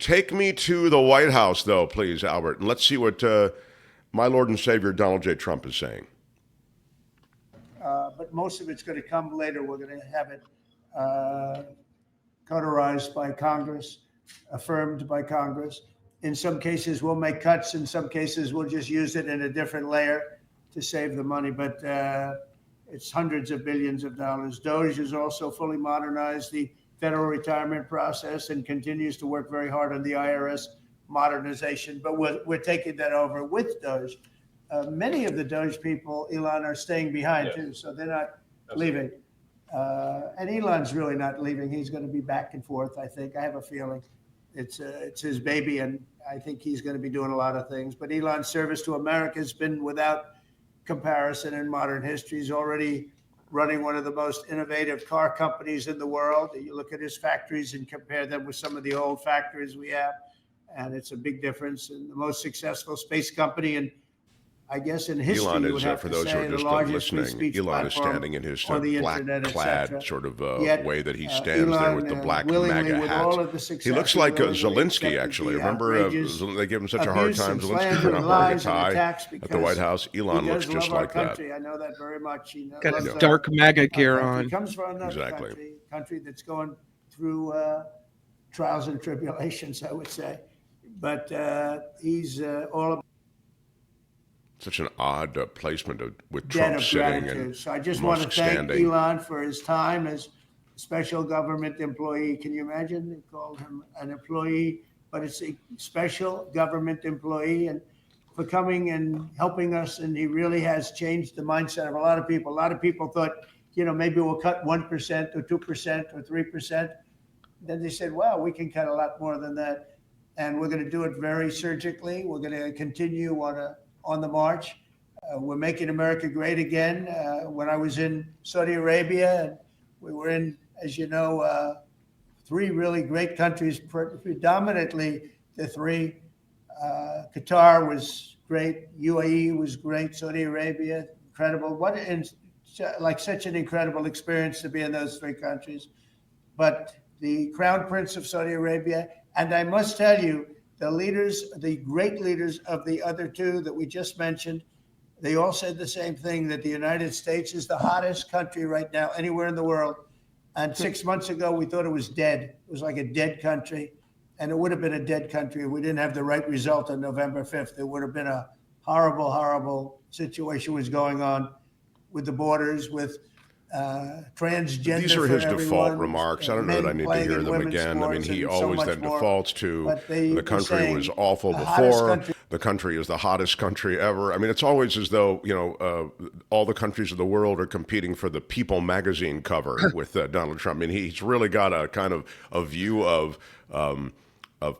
Take me to the White House, though, please, Albert, and let's see what my Lord and Savior Donald J. Trump is saying. But most of it's going to come later. We're going to have it cauterized by Congress, affirmed by Congress. In some cases, we'll make cuts. In some cases, we'll just use it in a different layer to save the money. But it's hundreds of billions of dollars. DOGE has also fully modernized the federal retirement process and continues to work very hard on the IRS modernization. But we're taking that over with DOGE. Many of the DOGE people, Elon, are staying behind too, so they're not leaving. And Elon's really not leaving. He's going to be back and forth, I think. I have a feeling it's his baby, and I think he's going to be doing a lot of things. But Elon's service to America has been without comparison in modern history. He's already running one of the most innovative car companies in the world. You look at his factories and compare them with some of the old factories we have, and it's a big difference. And the most successful space company in, I guess, in history, Elon you would is, have for to those who say, are the just largest free listening, speech Elon is platform standing in his on the internet, black-clad sort of Yet, way that he stands there with the black willingly, MAGA with hat. all of the success, He looks like willingly Zelensky, accepted actually. the Remember, outrageous they give him such a hard abuse time. and Zelensky slander not and wearing a lies and tie attacks at the because White House. Elon he looks does just love our like that. country. I know that very much. He Got loves his dark MAGA gear on. He comes from another country that's going through trials and tribulations, I would say. But he's all about Such an odd placement with debt Trump of sitting gratitude. and So I just want to Musk thank standing. Elon for his time as a special government employee. Can you imagine? They called him an employee, but it's a special government employee, and for coming and helping us. And he really has changed the mindset of a lot of people. A lot of people thought, maybe we'll cut 1% or 2% or 3%. Then they said, wow, we can cut a lot more than that. And we're going to do it very surgically. We're going to continue on the march. We're making America great again. When I was in Saudi Arabia, and we were in, as you know, three really great countries, predominantly the three. Qatar was great. UAE was great. Saudi Arabia, incredible. Such an incredible experience to be in those three countries. But the Crown Prince of Saudi Arabia, and I must tell you, the great leaders of the other two that we just mentioned, they all said the same thing, that the United States is the hottest country right now anywhere in the world. And 6 months ago, we thought it was dead. It was like a dead country. And it would have been a dead country if we didn't have the right result on November 5th. It would have been a horrible, horrible situation was going on with the borders, with transgender. These are his everyone, default remarks. I don't know that I need to hear them again. I mean, he always then defaults to the country was awful before. The country is the hottest country ever. I mean, it's always as though, all the countries of the world are competing for the People magazine cover with Donald Trump. I mean, he's really got a kind of a view of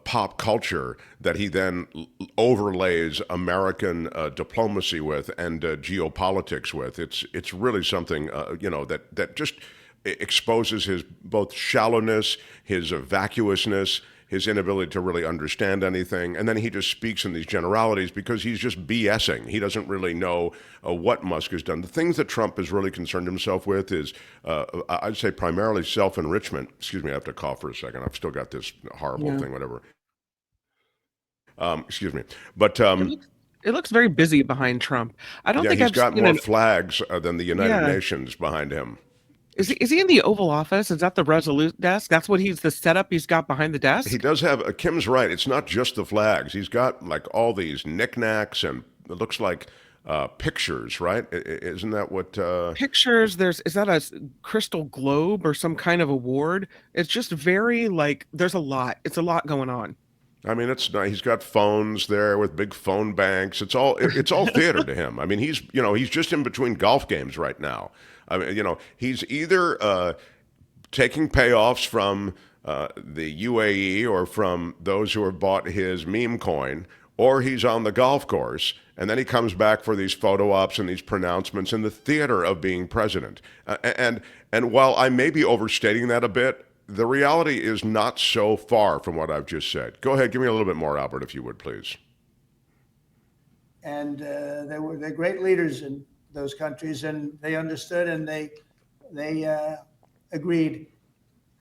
pop culture that he then overlays American diplomacy with and geopolitics with. It's really something that just exposes his both shallowness, his vacuousness, his inability to really understand anything, and then he just speaks in these generalities because he's just BSing. He doesn't really know what Musk has done. The things that Trump has really concerned himself with is, I'd say, primarily self-enrichment. Excuse me, I have to cough for a second. I've still got this horrible thing, whatever. Excuse me. But it looks very busy behind Trump. I don't think he's I've got seen more flags than the United Nations behind him. Is he in the Oval Office? Is that the Resolute desk? That's what the setup he's got behind the desk? He does have, Kim's right, it's not just the flags. He's got like all these knickknacks and it looks like pictures, right? Isn't that what... Pictures, is that a crystal globe or some kind of award? It's just very there's a lot. It's a lot going on. I mean, it's nice. He's got phones there with big phone banks. It's all theater to him. I mean, he's just in between golf games right now. I mean, he's either taking payoffs from the UAE or from those who have bought his meme coin, or he's on the golf course, and then he comes back for these photo ops and these pronouncements in the theater of being president. And while I may be overstating that a bit, the reality is not so far from what I've just said. Go ahead, give me a little bit more, Albert, if you would, please. And they're great leaders in those countries, and they understood and they agreed.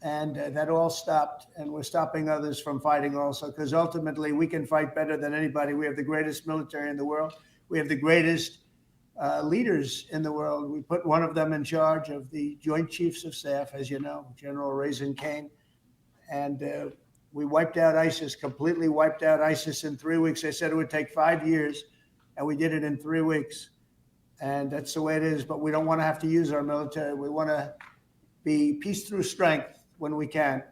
And that all stopped, and we're stopping others from fighting also, because ultimately we can fight better than anybody. We have the greatest military in the world. We have the greatest leaders in the world. We put one of them in charge of the Joint Chiefs of Staff, as you know, General Raisin Kane. And we wiped out ISIS, completely wiped out ISIS in 3 weeks. They said it would take 5 years, and we did it in 3 weeks. And that's the way it is. But we don't want to have to use our military. We want to be peace through strength when we can.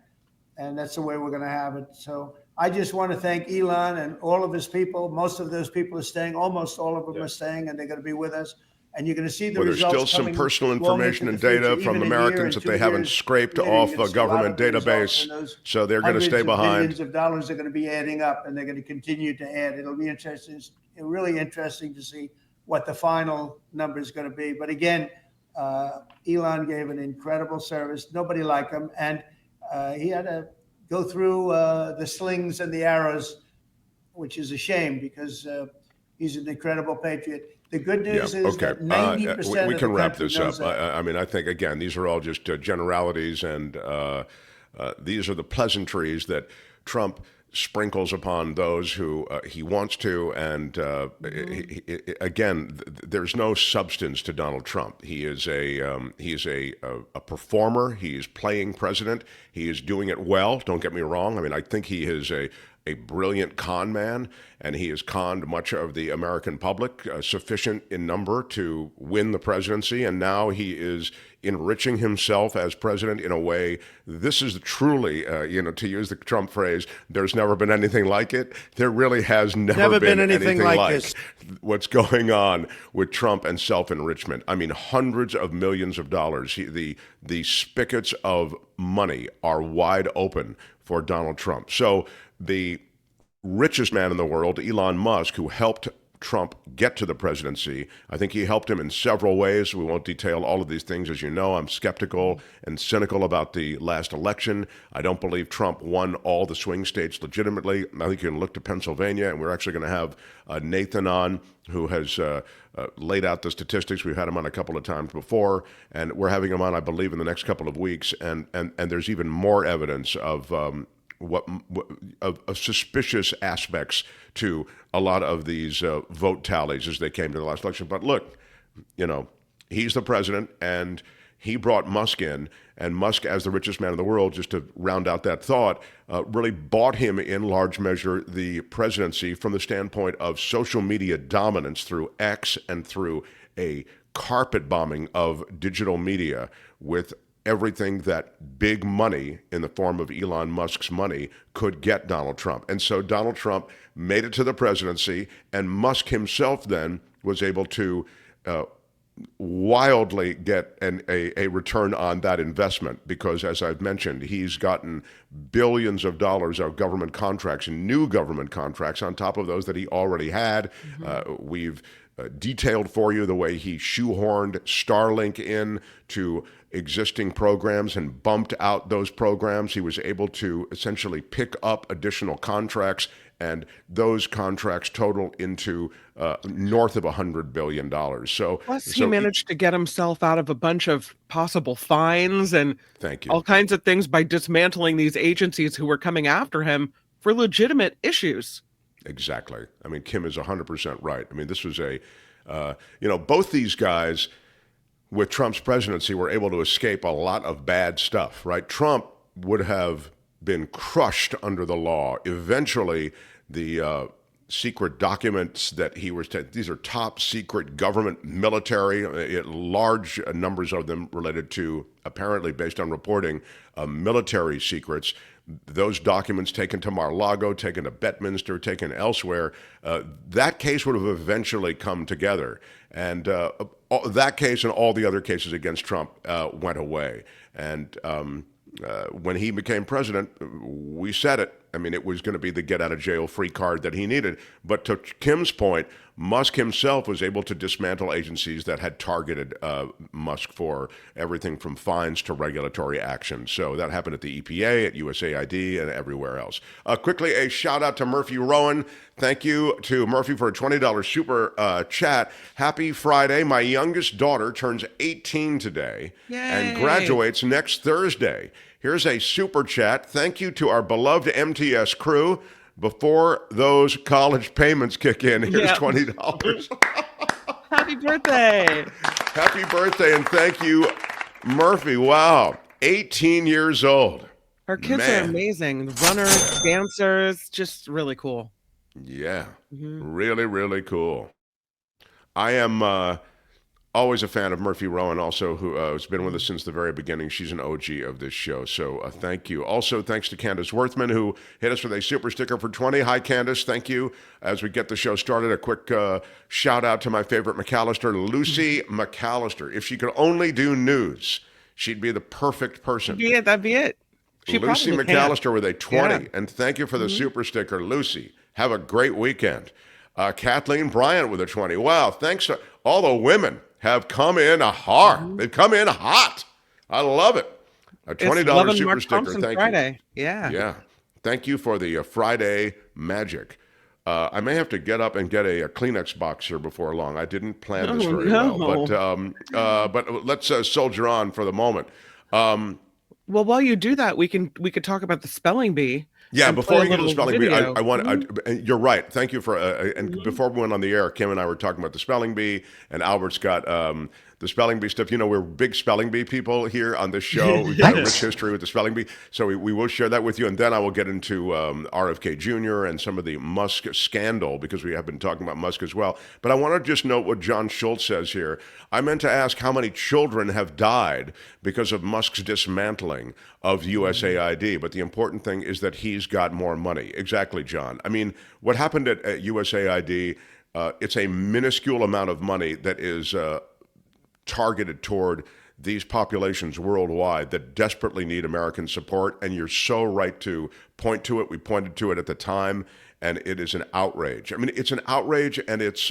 And that's the way we're going to have it. So I just want to thank Elon and all of his people. Most of those people are staying. Almost all of them are staying, and they're going to be with us. And you're going to see the results. There's still some personal information and data from Americans that they haven't scraped off a government database. So they're going to stay behind. Millions of dollars are going to be adding up, and they're going to continue to add. It'll be interesting, really interesting to see what the final number is going to be. But again, Elon gave an incredible service. Nobody liked him. And he had to go through the slings and the arrows, which is a shame, because he's an incredible patriot. The good news is that 90% we of can the wrap this country up. knows I mean, I think, again, these are all just generalities, and these are the pleasantries that Trump sprinkles upon those who he wants to. And again, there's no substance to Donald Trump. He is a performer. He is playing president. He is doing it well. Don't get me wrong. I mean, I think he is a brilliant con man, and he has conned much of the American public, sufficient in number to win the presidency. And now he is enriching himself as president in a way. This is truly, to use the Trump phrase, there's never been anything like it. There really has never been anything like this. What's going on with Trump and self-enrichment. I mean, hundreds of millions of dollars. The spigots of money are wide open for Donald Trump. So the richest man in the world, Elon Musk, who helped Trump get to the presidency, I think he helped him in several ways. We won't detail all of these things. As you know, I'm skeptical and cynical about the last election. I don't believe Trump won all the swing states legitimately. I think you can look to Pennsylvania, and we're actually going to have Nathan on, who has laid out the statistics. We've had him on a couple of times before, and we're having him on, I believe, in the next couple of weeks. And there's even more evidence of of suspicious aspects to a lot of these vote tallies as they came to the last election. But look, he's the president, and he brought Musk in, and Musk, as the richest man in the world, just to round out that thought, really bought him in large measure the presidency from the standpoint of social media dominance through X and through a carpet bombing of digital media with everything that big money in the form of Elon Musk's money could get Donald Trump. And so Donald Trump made it to the presidency, and Musk himself then was able to wildly get a return on that investment, because, as I've mentioned, he's gotten billions of dollars of government contracts and new government contracts on top of those that he already had. We've detailed for you the way he shoehorned Starlink in to existing programs and bumped out those programs. He was able to essentially pick up additional contracts, and those contracts total into north of $100 billion. Plus, he managed to get himself out of a bunch of possible fines and all kinds of things by dismantling these agencies who were coming after him for legitimate issues. Exactly. I mean, Kim is 100% right. I mean, this was both these guys with Trump's presidency were able to escape a lot of bad stuff, right? Trump would have been crushed under the law. Eventually, the secret documents that he was, these are top secret government military, large numbers of them related to, apparently based on reporting, military secrets. Those documents taken to Mar-a-Lago, taken to Bedminster, taken elsewhere, that case would have eventually come together. And that case and all the other cases against Trump went away. And when he became president, we said it. I mean, it was going to be the get-out-of-jail-free card that he needed. But to Kim's point, Musk himself was able to dismantle agencies that had targeted Musk for everything from fines to regulatory action. So that happened at the EPA, at USAID, and everywhere else. Quickly, a shout-out to Murphy Rowan. Thank you to Murphy for a $20 super chat. Happy Friday. My youngest daughter turns 18 today and graduates next Thursday. Here's a super chat. Thank you to our beloved MTS crew. Before those college payments kick in, here's $20. Happy birthday. Happy birthday, and thank you, Murphy. Wow, 18 years old. Her kids are amazing. Runners, dancers, just really cool. Yeah, really, really cool. I am always a fan of Murphy Rowan, also, who has been with us since the very beginning. She's an OG of this show, so thank you. Also, thanks to Candace Worthman, who hit us with a super sticker for 20. Hi, Candace. Thank you. As we get the show started, a quick shout out to my favorite McAllister, Lucy McAllister. If she could only do news, she'd be the perfect person. That'd be it. Lucy McAllister with a 20. Yeah. And thank you for the super sticker, Lucy. Have a great weekend. Kathleen Bryant with a 20. Wow, thanks to all the women have come in hard. They've come in hot. I love it. A $20 super sticker. Thompson Thank Friday. you. Yeah. Yeah. Thank you for the Friday magic. I may have to get up and get a Kleenex box here before long. I didn't plan this very well, but let's soldier on for the moment. Well, while you do that, we could talk about the spelling bee. Yeah, before we get to the spelling bee, I want. You're right. Thank you for. And before we went on the air, Kim and I were talking about the spelling bee, and Albert's got the spelling bee stuff. You know, we're big spelling bee people here on this show. We've got a rich history with the spelling bee, so we will share that with you. And then I will get into RFK Jr. and some of the Musk scandal, because we have been talking about Musk as well. But I want to just note what John Schultz says here. I meant to ask how many children have died because of Musk's dismantling of USAID. But the important thing is that he's got more money. Exactly, John. I mean, what happened at USAID, it's a minuscule amount of money that is targeted toward these populations worldwide that desperately need American support. And you're so right to point to it. We pointed to it at the time, and it is an outrage. I mean, it's an outrage, and it's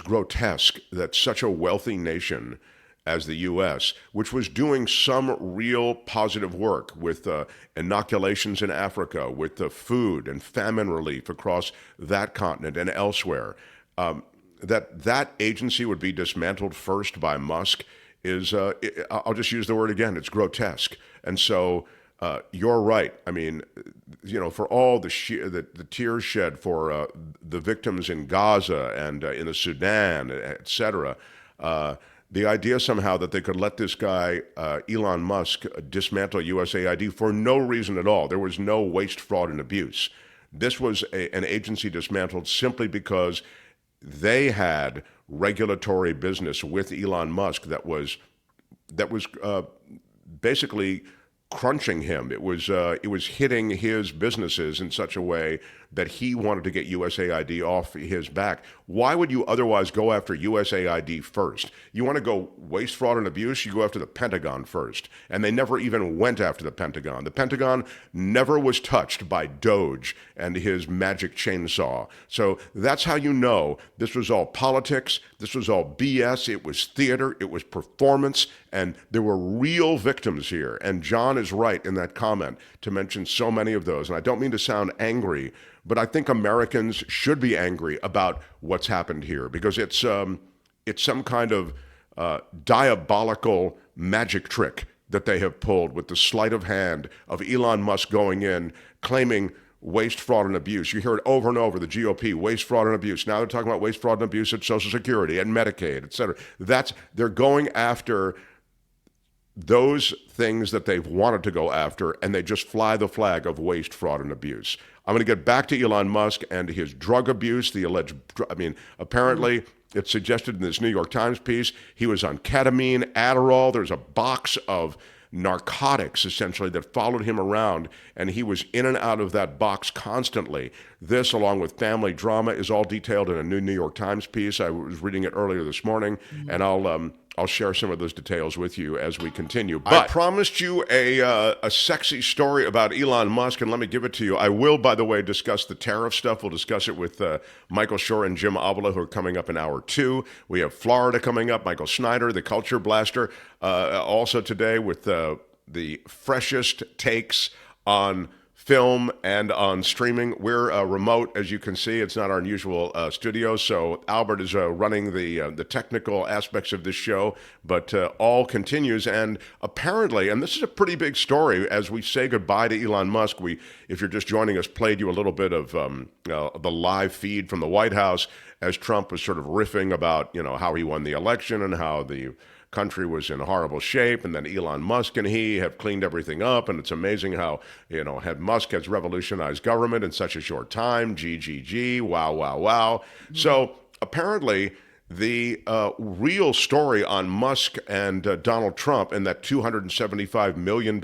grotesque that such a wealthy nation as the U.S., which was doing some real positive work with inoculations in Africa, with the food and famine relief across that continent and elsewhere, that agency would be dismantled first by Musk is, I'll just use the word again, it's grotesque. And so you're right. I mean, you know, for all the tears shed for the victims in Gaza and in the Sudan, et cetera, the idea somehow that they could let this guy, Elon Musk, dismantle USAID for no reason at all. There was no waste, fraud, and abuse. This was an agency dismantled simply because they had regulatory business with Elon Musk that was basically crunching him. It was hitting his businesses in such a way that he wanted to get USAID off his back. Why would you otherwise go after USAID first? You want to go waste, fraud, and abuse, you go after the Pentagon first. And they never even went after the Pentagon. The Pentagon never was touched by Doge and his magic chainsaw. So that's how you know this was all politics, this was all BS, it was theater, it was performance, and there were real victims here. And John is right in that comment to mention so many of those. And I don't mean to sound angry, but I think Americans should be angry about what's happened here, because it's some kind of diabolical magic trick that they have pulled with the sleight of hand of Elon Musk going in, claiming waste, fraud, and abuse. You hear it over and over, the GOP, waste, fraud, and abuse. Now they're talking about waste, fraud, and abuse at Social Security and Medicaid, et cetera. They're going after those things that they've wanted to go after, and they just fly the flag of waste, fraud, and abuse. I'm going to get back to Elon Musk and his drug abuse, the alleged, apparently it's suggested in this New York Times piece, he was on ketamine, Adderall. There's a box of narcotics, essentially, that followed him around, and he was in and out of that box constantly. This, along with family drama, is all detailed in a new New York Times piece. I was reading it earlier this morning, and I'll share some of those details with you as we continue. But I promised you a sexy story about Elon Musk, and let me give it to you. I will, by the way, discuss the tariff stuff. We'll discuss it with Michael Shore and Jim Avila, who are coming up in hour 2. We have Florida coming up, Michael Snyder, the culture blaster, also today with the freshest takes on film and on streaming. We're remote, as you can see. It's not our usual studio, so Albert is running the technical aspects of this show, but all continues. And apparently, and this is a pretty big story, as we say goodbye to Elon Musk, we, if you're just joining us, played you a little bit of the live feed from the White House as Trump was sort of riffing about, how he won the election and how the country was in horrible shape, and then Elon Musk and he have cleaned everything up, and it's amazing how, Musk has revolutionized government in such a short time. GGG, wow, wow, wow. Mm-hmm. So apparently the real story on Musk and Donald Trump and that $275 million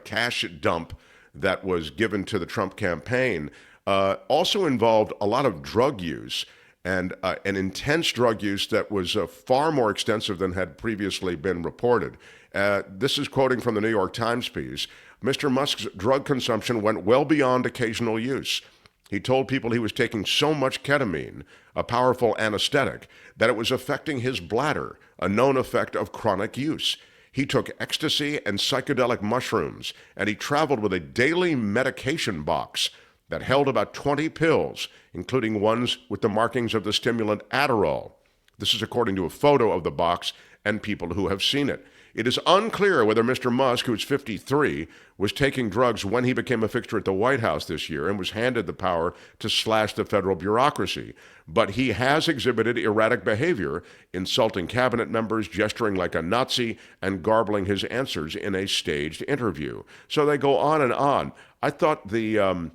cash dump that was given to the Trump campaign also involved a lot of drug use, and an intense drug use that was far more extensive than had previously been reported. This is quoting from the New York Times piece. Mr. Musk's drug consumption went well beyond occasional use. He told people he was taking so much ketamine, a powerful anesthetic, that it was affecting his bladder, a known effect of chronic use. He took ecstasy and psychedelic mushrooms, and he traveled with a daily medication box that held about 20 pills, including ones with the markings of the stimulant Adderall. This is according to a photo of the box and people who have seen it. It is unclear whether Mr. Musk, who's 53, was taking drugs when he became a fixture at the White House this year and was handed the power to slash the federal bureaucracy. But he has exhibited erratic behavior, insulting cabinet members, gesturing like a Nazi, and garbling his answers in a staged interview. So they go on and on. I thought the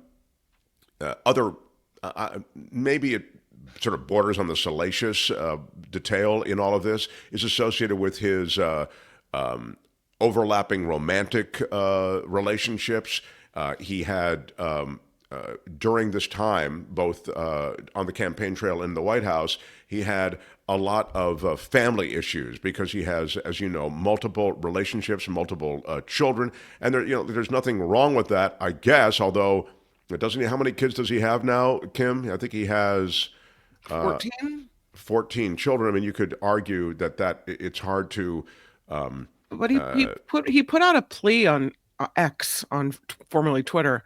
maybe it sort of borders on the salacious detail in all of this is associated with his overlapping romantic relationships. He had, during this time, both on the campaign trail and in the White House, he had a lot of family issues because he has, as you know, multiple relationships, multiple children. And there's nothing wrong with that, I guess, although doesn't he? How many kids does he have now, Kim? I think he has 14? 14 children. I mean, you could argue that it's hard to. But he put out a plea on X, on formerly Twitter,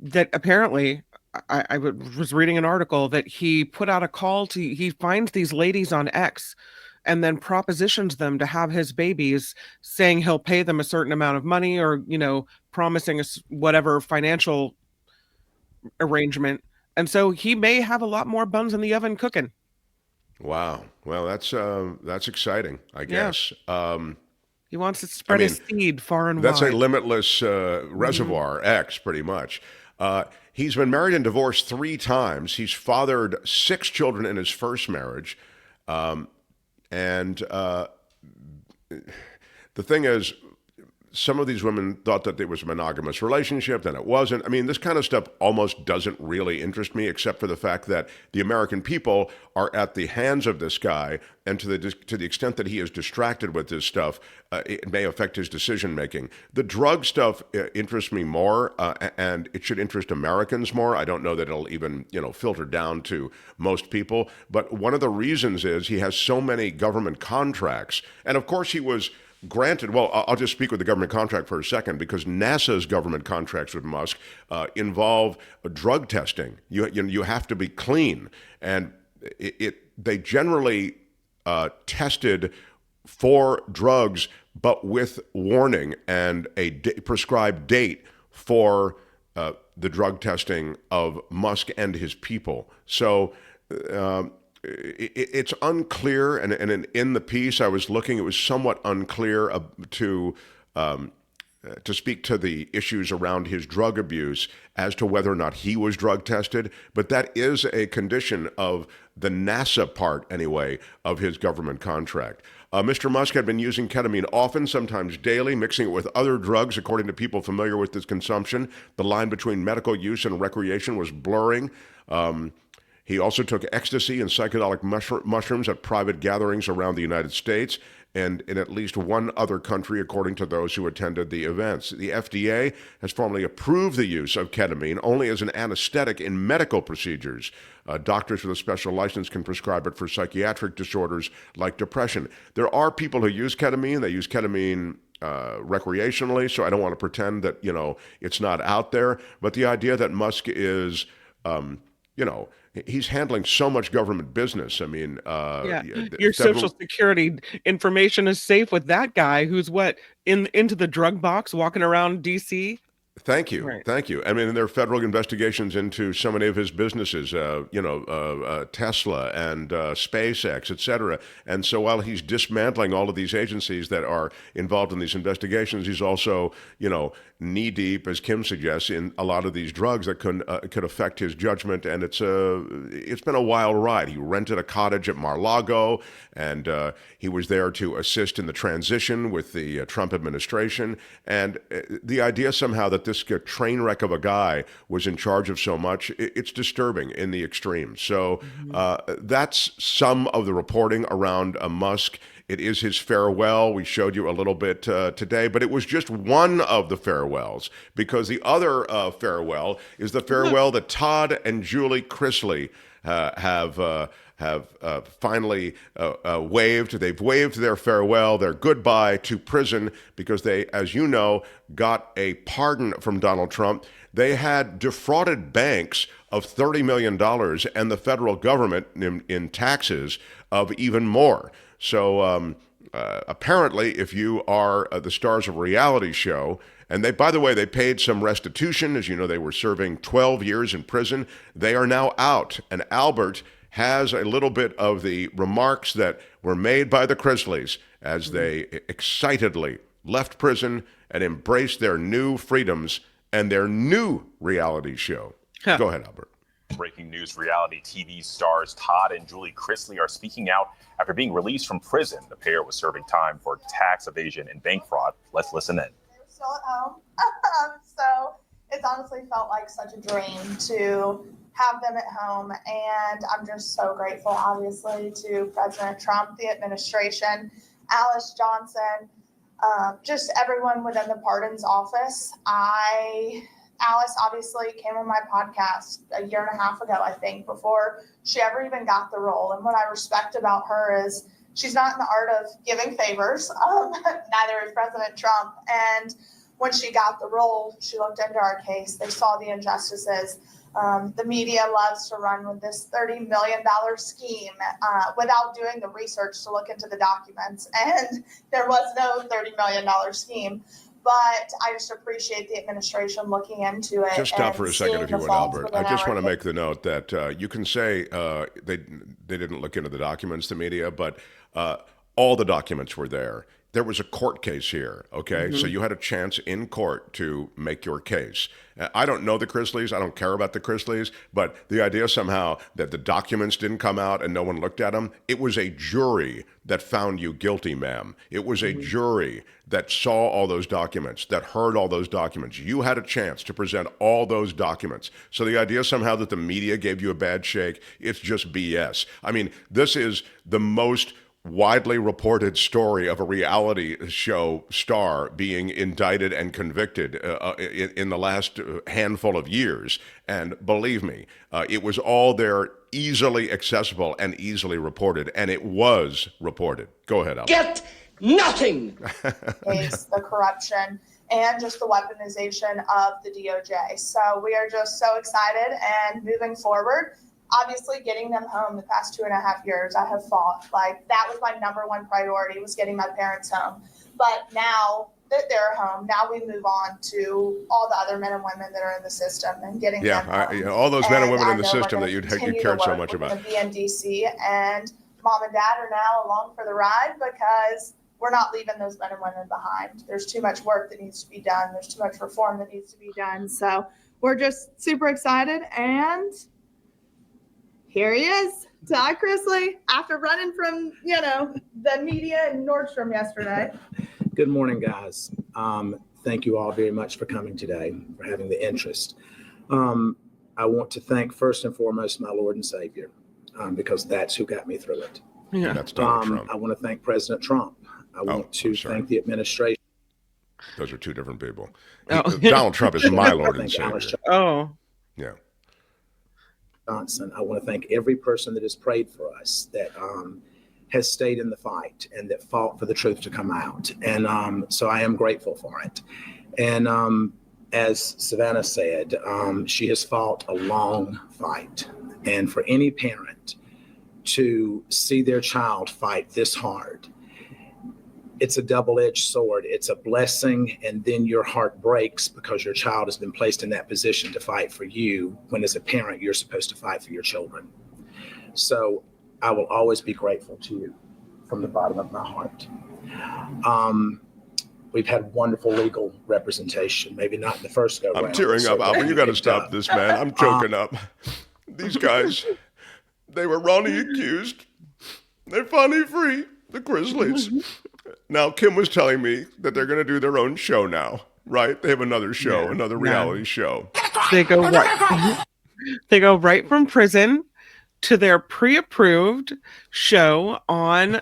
that apparently I was reading an article that he put out a call to. He finds these ladies on X, and then propositions them to have his babies, saying he'll pay them a certain amount of money, or promising us whatever financial arrangement, and so he may have a lot more buns in the oven cooking. Wow. Well, that's exciting, I guess. Yeah. He wants to spread his seed far and wide. That's a limitless reservoir, X, pretty much. He's been married and divorced 3 times. He's fathered 6 children in his first marriage, and the thing is, some of these women thought that it was a monogamous relationship, then it wasn't. I mean, this kind of stuff almost doesn't really interest me, except for the fact that the American people are at the hands of this guy, and to the extent that he is distracted with this stuff, it may affect his decision making. The drug stuff interests me more, and it should interest Americans more. I don't know that it'll even filter down to most people, but one of the reasons is he has so many government contracts, and of course he was granted, well, I'll just speak with the government contract for a second, because NASA's government contracts with Musk involve drug testing. You have to be clean, and they generally tested for drugs, but with warning and a prescribed date for the drug testing of Musk and his people. So it's unclear, and in the piece I was looking, it was somewhat unclear to speak to the issues around his drug abuse as to whether or not he was drug tested, but that is a condition of the NASA part, anyway, of his government contract. Mr. Musk had been using ketamine often, sometimes daily, mixing it with other drugs, according to people familiar with this consumption. The line between medical use and recreation was blurring. He also took ecstasy and psychedelic mushrooms at private gatherings around the United States and in at least one other country, according to those who attended the events. The FDA has formally approved the use of ketamine only as an anesthetic in medical procedures. Doctors with a special license can prescribe it for psychiatric disorders like depression. There are people who use ketamine. They use ketamine recreationally, so I don't want to pretend that, it's not out there. But the idea that Musk is, he's handling so much government business. I mean, your social security information is safe with that guy who's into the drug box walking around DC. Thank you. Right. Thank you. I mean, there are federal investigations into so many of his businesses, Tesla and SpaceX, et cetera. And so while he's dismantling all of these agencies that are involved in these investigations, he's also, knee deep, as Kim suggests, in a lot of these drugs that could affect his judgment. And it's been a wild ride. He rented a cottage at Mar-a-Lago, and he was there to assist in the transition with the Trump administration. And the idea somehow that this train wreck of a guy was in charge of so much, it's disturbing in the extreme. So that's some of the reporting around Musk. It is his farewell. We showed you a little bit today, but it was just one of the farewells, because the other farewell is the farewell that Todd and Julie Chrisley have finally waived. They've waived their farewell, their goodbye to prison, because they, as you know, got a pardon from Donald Trump. They had defrauded banks of $30 million and the federal government in taxes of even more. So apparently, if you are the stars of a reality show, and they, by the way, they paid some restitution. As you know, they were serving 12 years in prison. They are now out. And Albert has a little bit of the remarks that were made by the Chrisleys as they excitedly left prison and embraced their new freedoms and their new reality show. Go ahead, Albert. Breaking news: reality TV stars Todd and Julie Chrisley are speaking out after being released from prison. The pair was serving time for tax evasion and bank fraud. Let's listen in. They were still at home, so it's honestly felt like such a dream to have them at home, and I'm just so grateful, obviously, to President Trump, the administration, Alice Johnson, just everyone within the pardons office. Alice obviously came on my podcast a year and a half ago, I think, before she ever even got the role. And what I respect about her is she's not in the art of giving favors. Neither is President Trump. And when she got the role, she looked into our case. They saw the injustices. The media loves to run with this $30 million scheme without doing the research to look into the documents. And there was no $30 million scheme. But I just appreciate the administration looking into it. Just stop for a second, if you would, Albert. I just want to make the note that you can say they didn't look into the documents, the media, but all the documents were there. There was a court case here, okay? So you had a chance in court to make your case. I don't know the Chrisleys. I don't care about the Chrisleys. But the idea somehow that the documents didn't come out and no one looked at them, it was a jury that found you guilty, ma'am. It was a jury that saw all those documents, that heard all those documents. You had a chance to present all those documents. So the idea somehow that the media gave you a bad shake, it's just BS. I mean, this is the most widely reported story of a reality show star being indicted and convicted in the last handful of years. And believe me, it was all there, easily accessible and easily reported. And it was reported. Go ahead, Albert. Get nothing! Is the corruption and just the weaponization of the DOJ. So we are just so excited and moving forward. Obviously, getting them home the past 2.5 years, I have fought. Like, that was my number one priority, was getting my parents home. But now that they're home, now we move on to all the other men and women that are in the system and getting them home. All those men and women in the system that you cared so much about. We're going to be in D.C., and Mom and Dad are now along for the ride because we're not leaving those men and women behind. There's too much work that needs to be done. There's too much reform that needs to be done. So we're just super excited, and here he is, Todd Chrisley, after running from, the media in Nordstrom yesterday. Good morning, guys. Thank you all very much for coming today, for having the interest. I want to thank first and foremost my Lord and Savior, because that's who got me through it. Yeah, that's Donald Trump. I want to thank President Trump. I want to thank the administration. Those are two different people. Donald Trump is my Lord and Savior. Yeah. Thompson. I want to thank every person that has prayed for us, that has stayed in the fight and that fought for the truth to come out. And so I am grateful for it. And as Savannah said, she has fought a long fight. And for any parent to see their child fight this hard, it's a double-edged sword. It's a blessing, and then your heart breaks because your child has been placed in that position to fight for you, when as a parent, you're supposed to fight for your children. So I will always be grateful to you from the bottom of my heart. We've had wonderful legal representation, maybe not in the first go round. I'm tearing up, Albert. You got to stop this, man. I'm choking up. These guys, they were wrongly accused. They're finally free, the Chrisleys. Now, Kim was telling me that they're going to do their own show now, right? They have another show, another reality show. They go right from prison to their pre-approved show on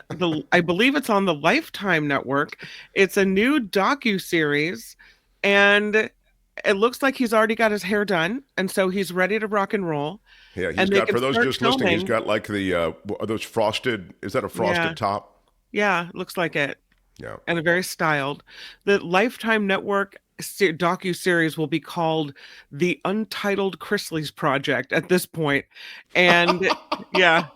I believe it's on the Lifetime network. It's a new docu-series, and it looks like he's already got his hair done, and so he's ready to rock and roll. Yeah, he's got, for those just listening, he's got like the, are those frosted, is that a frosted top? Yeah, looks like it. Yeah. And very styled. The Lifetime network docu-series will be called The Untitled Chrisley's Project at this point. And yeah,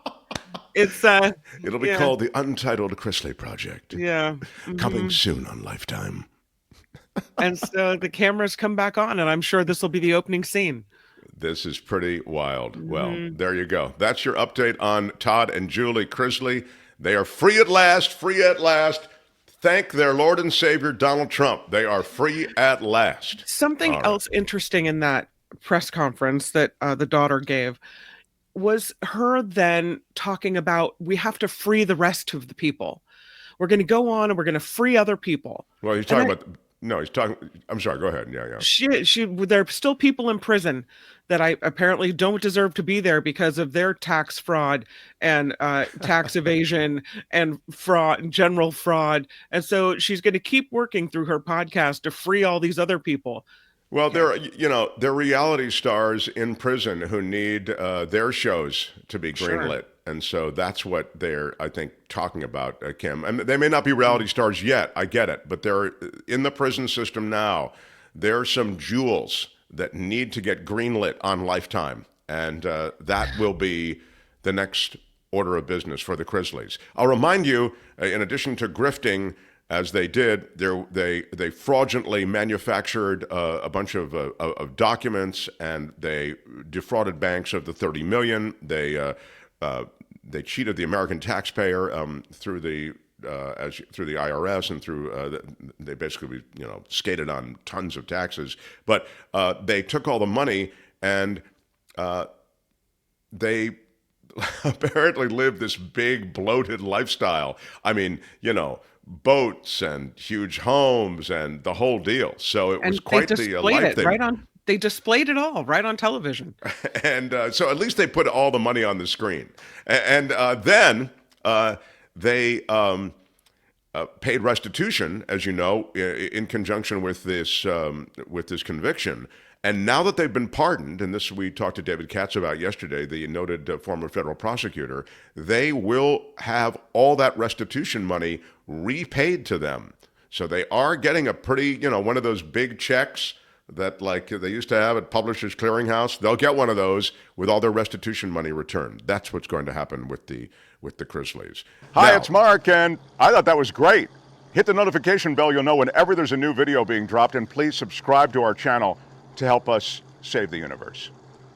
it's it'll be called The Untitled Chrisley Project. Yeah. Coming soon on Lifetime. And so the cameras come back on, and I'm sure this will be the opening scene. This is pretty wild. Well, there you go. That's your update on Todd and Julie Chrisley. They are free at last, free at last. Thank their Lord and Savior, Donald Trump. They are free at last. Something else interesting in that press conference that the daughter gave was her then talking about, we have to free the rest of the people. We're going to go on and we're going to free other people. Well, he's talking about... No, he's talking... I'm sorry, go ahead. Yeah. There are still people in prison that I apparently don't deserve to be there because of their tax fraud and tax evasion and fraud, general fraud. And so she's going to keep working through her podcast to free all these other people. Well, they're reality stars in prison who need their shows to be greenlit. Sure. And so that's what they're, I think, talking about, Kim. And they may not be reality stars yet, I get it, but they're in the prison system now. There are some jewels that need to get greenlit on Lifetime, and that will be the next order of business for the Chrisleys. I'll remind you, in addition to grifting, as they did, they fraudulently manufactured a bunch of documents, and they defrauded banks of the $30 million. They cheated the American taxpayer through the IRS and through they basically skated on tons of taxes. But they took all the money and they apparently lived this big bloated lifestyle. I mean, boats and huge homes and the whole deal. So it was quite the life thing. They displayed it all right on television. And so at least they put all the money on the screen. And then they paid restitution, as you know, in conjunction with this conviction. And now that they've been pardoned, and this we talked to David Katz about yesterday, the noted former federal prosecutor, they will have all that restitution money repaid to them. So they are getting a pretty, one of those big checks that like they used to have at Publishers Clearinghouse. They'll get one of those with all their restitution money returned. That's what's going to happen with the Chrisleys. Hi, it's Mark, and I thought that was great. Hit the notification bell. You'll know whenever there's a new video being dropped, and please subscribe to our channel to help us save the universe.